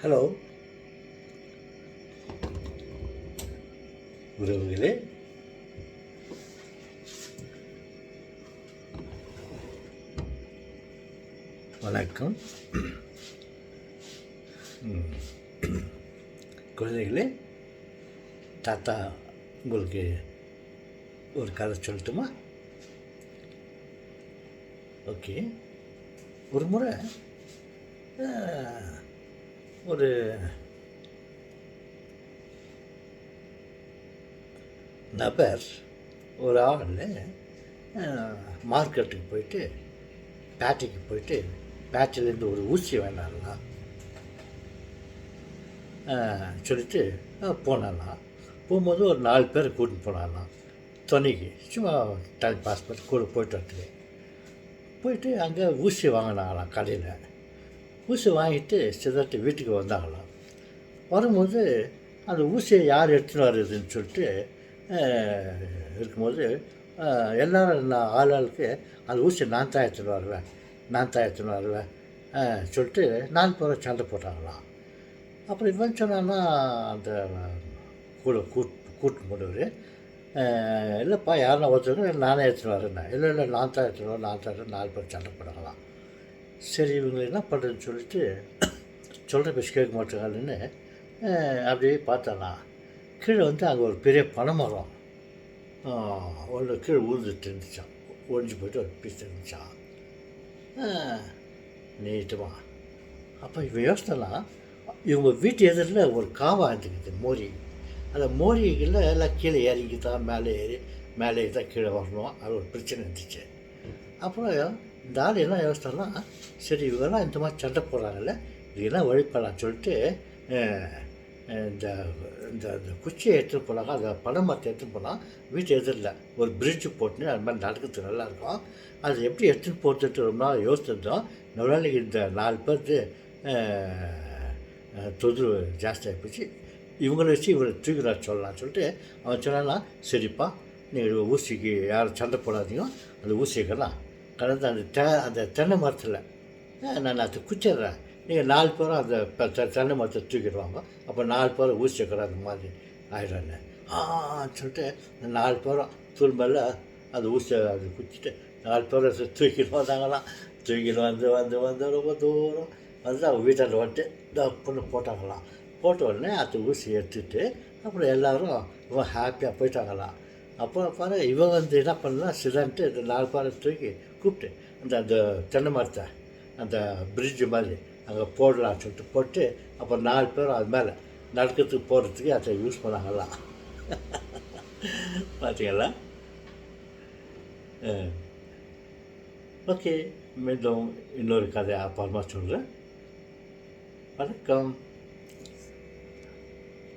Hello உறவுகளே, வணக்கம். குழந்தைகளே, தாத்தா உங்களுக்கு ஒரு கதை சொல்லட்டுமா? ஓகே. ஒரு முறை ஒரு நபர் ஒரு ஆள் மார்க்கெட்டுக்கு போயிட்டு பேட்டைக்கு போயிட்டு பேட்டையிலேருந்து ஒரு ஊசி வேண்டாம்லாம் சொல்லிட்டு போனாலாம். போகும்போது ஒரு 4 பேரை கூட்டின்னு போனாலாம் துணைக்கு, சும்மா டைம் பாஸ் பண்ணி கூட போயிட்டு வரத்துக்கு. போயிட்டு அங்கே ஊசி வாங்கினாங்களாம் கடையில். ஊசி வாங்கிட்டு சிதறட்டு வீட்டுக்கு வந்தாங்களாம். வரும்போது அந்த ஊசியை யார் எடுத்துன்னு வருதுன்னு சொல்லிட்டு இருக்கும்போது எல்லோரும் ஆளுக்கு அந்த ஊசியை நான் தான் எடுத்துன்னு வருவேன் சொல்லிட்டு 4 பேரை சண்டை போட்டாங்களாம். அப்புறம் இவன் சொன்னான்னா அந்த கூட கூட்டு போடுவார், இல்லைப்பா யாருன்னா ஒருத்தர் நானே எடுத்துன்னு வரேன், இல்லை நான் தான் எடுத்துன்னு 4 பேர் சண்டை போட்டாங்களாம். சரி இவங்க என்ன பண்ணுறதுன்னு சொல்லிட்டு சொல்கிற பேசி கேட்க மாட்டாங்கன்னு அப்படியே பார்த்தானா, கீழே அங்கே ஒரு பெரிய பனைமரம் ஒன்று கீழே ஊழ்ந்துட்டு இருந்துச்சான். ஒழிஞ்சு போய்ட்டு ஒரு பீஸ் இருந்துச்சான் நீட்டுமா. அப்போ இவன் யோசனைனா, இவங்க வீட்டு எதிரில் ஒரு காவா இருந்துக்குது, மோரி. அந்த மோரிகளில் எல்லாம் கீழே இறங்கி தான் மேலே தான் கீழே வரணும். அது ஒரு பிரச்சனை இருந்துச்சு. அப்புறம் இந்த ஆள் என்ன யோசித்தான்னா, சரி இவங்கெல்லாம் இந்த மாதிரி சண்டை போடுறாங்கல்ல, இதெல்லாம் வழிபடலாம் சொல்லிட்டு இந்த இந்த குச்சியை எடுத்துகிட்டு போனாங்க. அந்த பனைமரத்தை எடுத்துகிட்டு போனால் வீட்டு எதிரில் ஒரு பிரிட்ஜு போட்டுன்னு அது மாதிரி நடக்கிறது நல்லாயிருக்கும். அது எப்படி எடுத்துகிட்டு போட்டுட்டு ரொம்ப நாள் யோசிச்சிருந்தோம். நாளைக்கு இந்த 4 பேருக்கு தொந்தரவு ஜாஸ்தியாக போச்சு, இவங்கள வச்சு இவரை தூக்கிடா சொல்லலாம் சொல்லிட்டு அவன் சொன்னான்னா, சரிப்பா நீங்கள் ஊசிக்கு யாரும் சண்டை போடாதீங்க, அந்த ஊசியெல்லாம் கலந்து அந்த தென்னை மரத்தில் நான் அதை குச்சிடுறேன், நீங்கள் 4 பேரும் அந்த தென்னை மரத்தை தூக்கிடுவாங்க, அப்போ 4 பேரும் ஊசியை கடை அந்த மாதிரி ஆயிடுறாங்க சொல்லிட்டு 4 பேரும் திரும்பல அந்த ஊசியை அது குச்சிட்டு 4 பேரும் தூக்கிட்டு வந்தாங்களாம். தூக்கிட்டு வந்து ரொம்ப தூரம் வந்து அவங்க வீட்டாண்ட வந்துட்டு இந்த பொண்ணு போட்டாங்களாம். போட்ட உடனே அந்த ஊசி எடுத்துட்டு அப்புறம் எல்லோரும் ரொம்ப ஹாப்பியாக போயிட்டாங்களாம். அப்புறம் பாரு இவன் என்ன பண்ணலாம், சிலன்ட்டு இந்த 4 பேரை தூக்கி கூப்பிட்டு அந்த தென்னை மரத்தை அந்த பிரிட்ஜு மாதிரி அங்கே போடலான்னு சொல்லிட்டு போட்டு அப்புறம் 4 பேரும் அது மேலே நடக்கிறதுக்கு போகிறதுக்கு அதை யூஸ் பண்ணாங்களாம். பார்த்தீங்களா? ஓகே, மீண்டும் இன்னொரு கதை அப்புறமா சொல்கிறேன். வணக்கம்.